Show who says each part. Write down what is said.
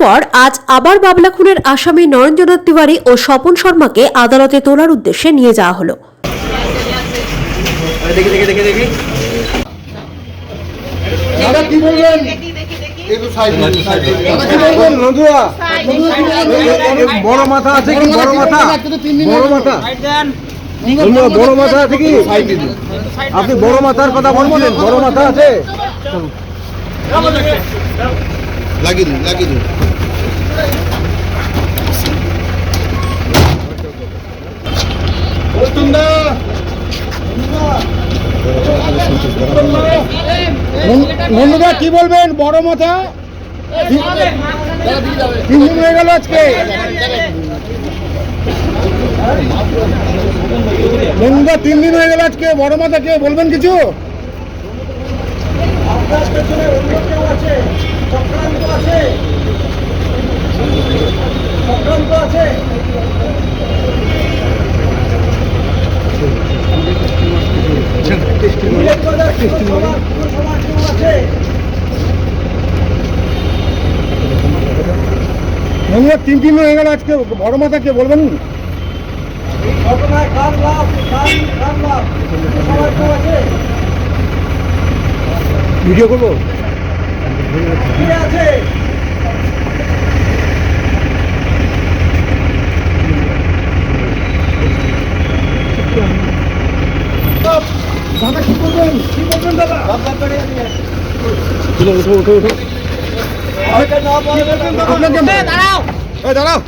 Speaker 1: পর আজ আবার বাবলা খুনের আসামি নরেন্দ্রনাথ তিওয়ারি ও স্বপন শর্মাকে আদালতে তোলার উদ্দেশ্যে নিয়ে যাওয়া হলো।
Speaker 2: বড় মাথা আছে কি? বড় মাথা, বড় মাথা, বড় মাথা আছে কি? আপনি বড় মাথার কথা বলছিলেন, বড় মাথা আছে? লাগিয়ে দিন, লাগিয়ে দিন। বন্ধুরা কি বলবেন? বড় মাথা 3 দিন হয়ে গেল আজকে। বন্ধুরা 3 দিন হয়ে গেল আজকে। বড় মাথা কে বলবেন কিছু? বন্ধুরা 3 দিন হয়ে গেল আজকে। বড় মাথা কে বলবেন? ভিডিও করবো? দাদা কি করবেন? কি করবেন দাদা? উঠো উঠো উঠো। দাঁড়াও, দাঁড়াও।